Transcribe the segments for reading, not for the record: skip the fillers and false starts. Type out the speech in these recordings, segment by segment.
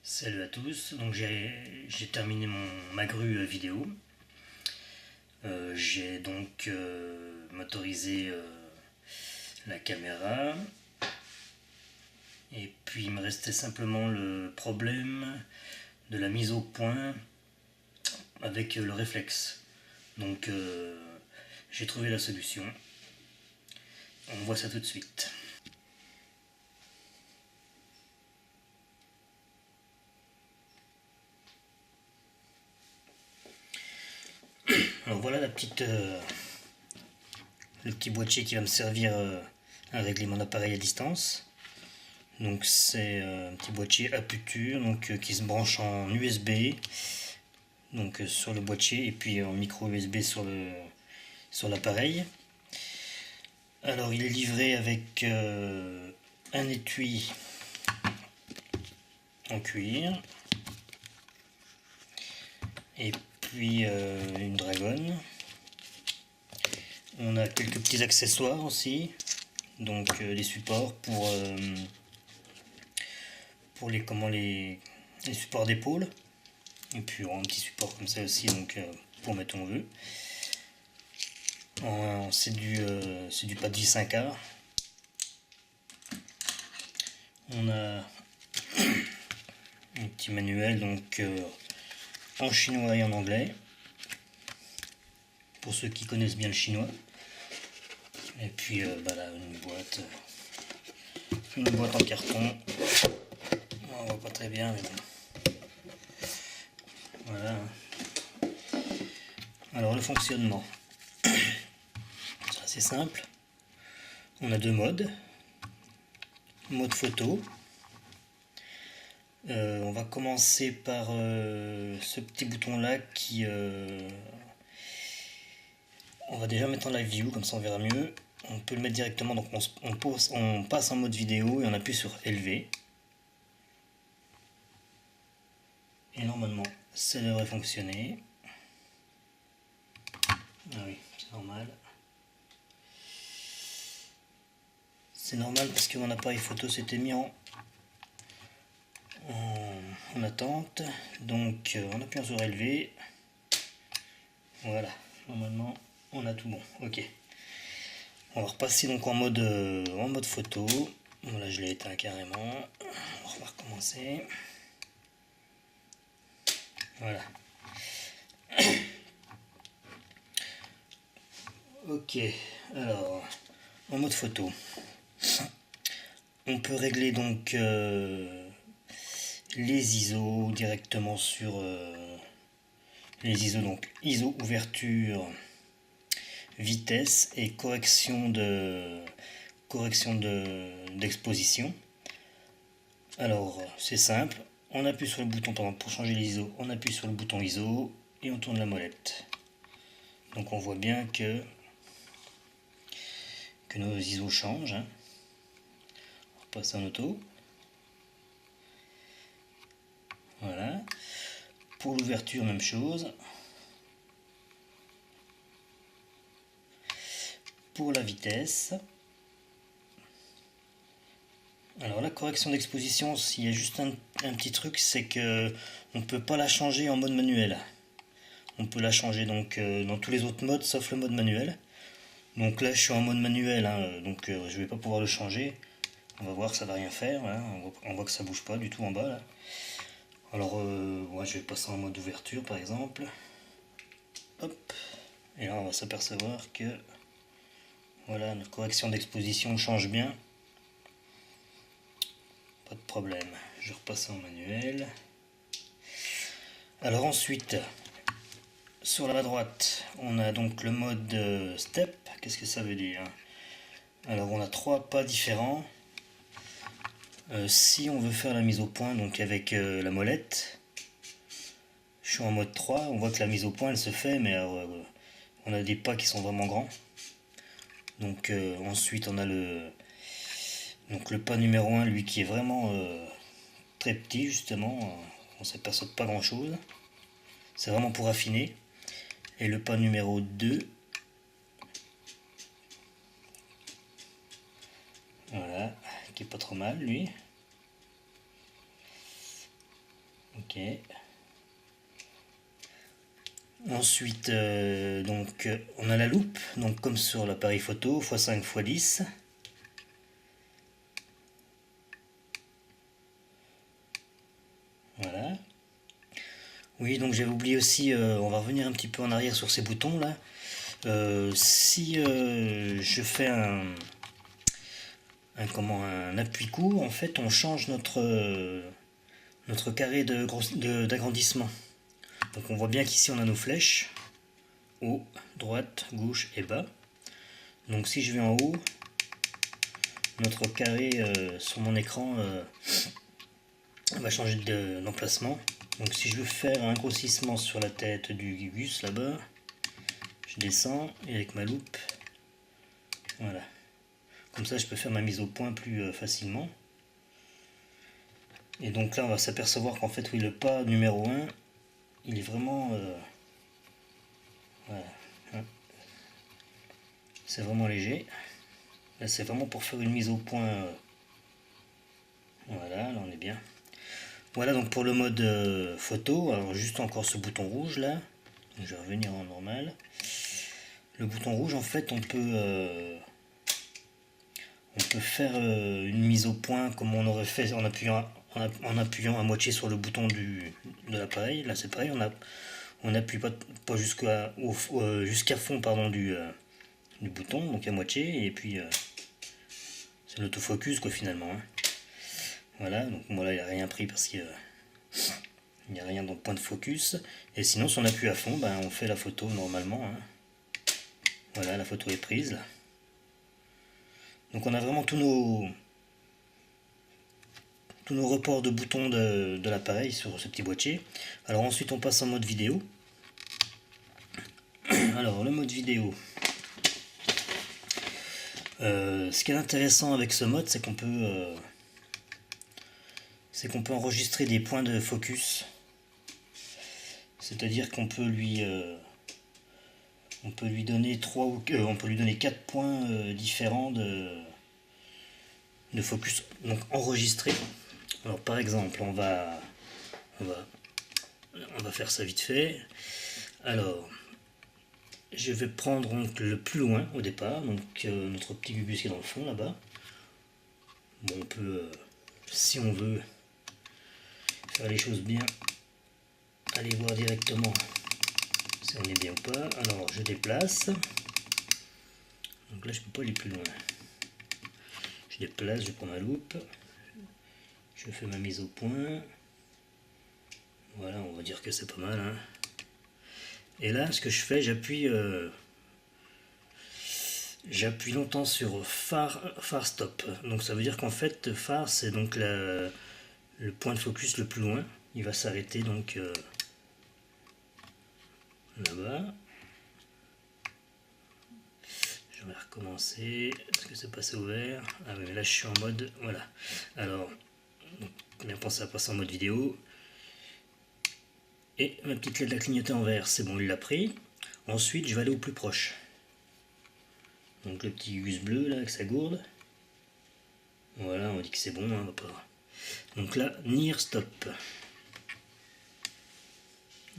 Salut à tous, donc j'ai terminé ma grue vidéo. J'ai donc motorisé la caméra. Et puis il me restait simplement le problème de la mise au point avec le réflexe. Donc j'ai trouvé la solution. On voit ça tout de suite. Alors voilà le petit boîtier qui va me servir à régler mon appareil à distance. Donc c'est un petit boîtier Aputure qui se branche en USB donc sur le boîtier et puis en micro USB sur l'appareil. Alors il est livré avec un étui en cuir et puis une dragonne. On a quelques petits accessoires aussi, donc des supports pour les supports d'épaule, et puis un petit support comme ça aussi, donc pour mettre où on veut. C'est du pas de vis 5A. On a un petit manuel donc en chinois et en anglais pour ceux qui connaissent bien le chinois. Et puis là, une boîte en carton. On voit pas très bien, mais bon. Voilà. Alors le fonctionnement, c'est assez simple. On a deux modes. Mode photo. On va commencer par ce petit bouton là qui on va déjà mettre en live view, comme ça on verra mieux. On peut le mettre directement, donc on passe en mode vidéo et on appuie sur élever. Et normalement ça devrait fonctionner. Ah oui, c'est normal. C'est normal parce que mon appareil photo s'était mis en attente. Donc en appuyant sur élever, voilà, normalement on a tout bon. Ok. On va repasser donc en mode photo. Voilà, je l'ai éteint carrément. On va recommencer. Voilà. Ok, alors en mode photo, on peut régler donc les ISO directement sur les ISO, donc ISO ouverture, vitesse et correction d'exposition. Alors c'est simple, on appuie sur le bouton, par exemple pour changer les ISO, on appuie sur le bouton ISO et on tourne la molette. Donc on voit bien que nos ISO changent. Hein. On repasse en auto. Voilà. Pour l'ouverture, même chose. Pour la vitesse. Alors la correction d'exposition, s'il y a juste un petit truc, c'est que on ne peut pas la changer en mode manuel. On peut la changer donc dans tous les autres modes sauf le mode manuel. Donc là je suis en mode manuel, hein, donc je vais pas pouvoir le changer. On va voir que ça va rien faire, voilà. On voit que ça bouge pas du tout en bas là. Alors moi je vais passer en mode ouverture par exemple. Hop. Et là on va s'apercevoir que voilà, notre correction d'exposition change bien. Pas de problème. Je repasse en manuel. Alors ensuite, sur la droite, on a donc le mode step. Qu'est-ce que ça veut dire? Alors on a trois pas différents. Si on veut faire la mise au point, donc avec la molette, je suis en mode 3, on voit que la mise au point elle se fait, mais on a des pas qui sont vraiment grands. Donc ensuite on a le pas numéro 1, lui qui est vraiment très petit justement, on ne s'aperçoit pas grand chose. C'est vraiment pour affiner. Et le pas numéro 2, voilà, qui est pas trop mal lui. Ok. Ensuite, donc, on a la loupe, donc comme sur l'appareil photo, x5 x 10. Voilà. Oui, donc j'avais oublié aussi, on va revenir un petit peu en arrière sur ces boutons là. Si je fais un appui-coup, en fait on change notre carré d'agrandissement. Donc on voit bien qu'ici on a nos flèches, haut, droite, gauche et bas. Donc si je vais en haut, notre carré sur mon écran va changer d'emplacement. Donc si je veux faire un grossissement sur la tête du gugus là-bas, je descends et avec ma loupe, voilà. Comme ça je peux faire ma mise au point plus facilement. Et donc là on va s'apercevoir qu'en fait oui, le pas numéro 1, il est vraiment... voilà. C'est vraiment léger. Là c'est vraiment pour faire une mise au point. Voilà, là on est bien. Voilà donc pour le mode photo. Alors juste encore ce bouton rouge là. Je vais revenir en normal. Le bouton rouge en fait on peut faire une mise au point comme on aurait fait en appuyant à moitié sur le bouton de l'appareil. Là c'est pareil, on n'appuie pas jusqu'à fond pardon, du bouton, donc à moitié, et puis c'est l'autofocus quoi finalement. Hein. Voilà, donc moi là il n'y a rien pris parce qu'il n'y a rien dans le point de focus. Et sinon si on appuie à fond, ben, on fait la photo normalement. Hein. Voilà, la photo est prise là. Donc on a vraiment tous nos reports de boutons de l'appareil sur ce petit boîtier. Alors ensuite on passe en mode vidéo. Alors le mode vidéo. Ce qui est intéressant avec ce mode, c'est qu'on peut enregistrer des points de focus. C'est-à-dire qu'on peut lui donner 4 points différents de focus, donc enregistrés. Alors par exemple, on va faire ça vite fait. Alors, je vais prendre donc le plus loin au départ, donc notre petit gugus qui est dans le fond là-bas. Bon, on peut, si on veut faire les choses bien, aller voir directement si on est bien ou pas. Alors, je déplace. Donc là, je peux pas aller plus loin. Je déplace, je prends ma loupe. Je fais ma mise au point. Voilà, on va dire que c'est pas mal. Hein. Et là, ce que je fais, j'appuie longtemps sur phare stop. Donc ça veut dire qu'en fait, phare, c'est donc le point de focus le plus loin. Il va s'arrêter donc là-bas. Je vais recommencer. Est-ce que c'est passé au vert? Ah oui, mais là je suis en mode... Voilà. Alors, bien pensé à passer en mode vidéo. Et ma petite LED a clignoté en vert. C'est bon, il l'a pris. Ensuite, je vais aller au plus proche. Donc le petit gus bleu là avec sa gourde. Voilà, on dit que c'est bon, hein, on va pas... Donc là, near stop.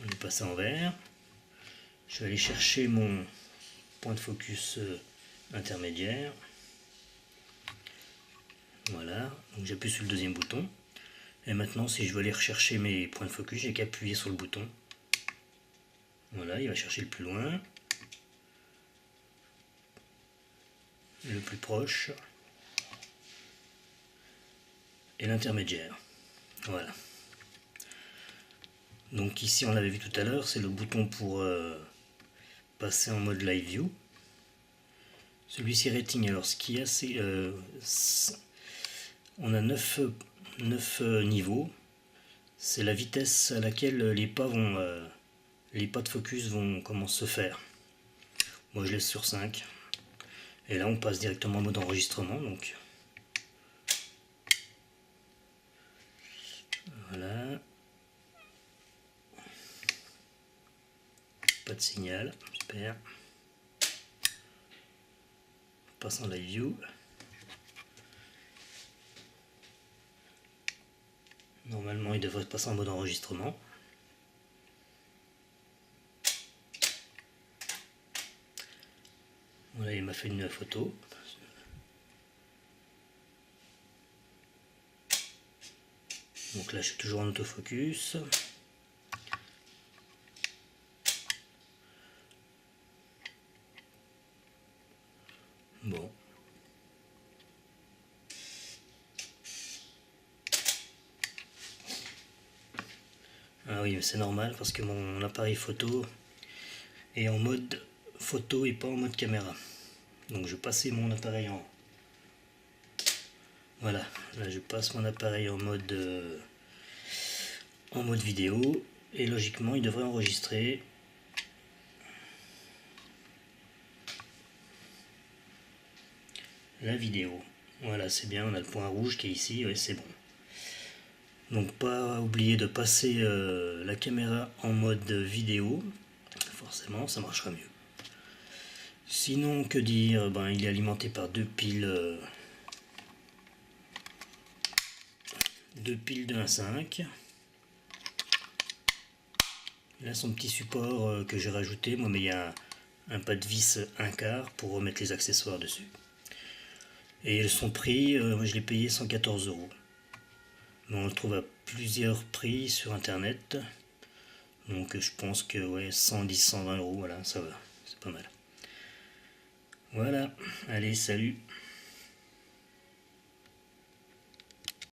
On est passé en vert. Je vais aller chercher mon point de focus intermédiaire. Voilà, donc j'appuie sur le deuxième bouton. Et maintenant, si je veux aller rechercher mes points de focus, j'ai qu'à appuyer sur le bouton. Voilà, il va chercher le plus loin. Le plus proche. Et l'intermédiaire. Voilà. Donc ici, on l'avait vu tout à l'heure, c'est le bouton pour passer en mode live view. Celui-ci rating, alors ce qui est assez... on a 9 niveaux. C'est la vitesse à laquelle les pas de focus vont se faire. Moi je laisse sur 5. Et là on passe directement en mode enregistrement. Donc voilà. Pas de signal, super. On passe en live view. Normalement il devrait passer en mode enregistrement. Voilà, il m'a fait une photo. Donc là je suis toujours en autofocus. Bon. Ah oui, c'est normal parce que mon appareil photo est en mode photo et pas en mode caméra. Donc je passais mon appareil en... Voilà, là je passe mon appareil en mode vidéo et logiquement il devrait enregistrer. La vidéo. Voilà, c'est bien, on a le point rouge qui est ici, ouais, c'est bon. Donc pas oublier de passer la caméra en mode vidéo, forcément ça marchera mieux. Sinon, que dire, ben, il est alimenté par deux piles de 1,5. Là son petit support que j'ai rajouté, moi, mais il y a un pas de vis 1/4 pour remettre les accessoires dessus. Et son prix, moi je l'ai payé 114 €. Mais on le trouve à plusieurs prix sur internet. Donc je pense que ouais, 110-120 €, voilà, ça va, c'est pas mal. Voilà, allez, salut.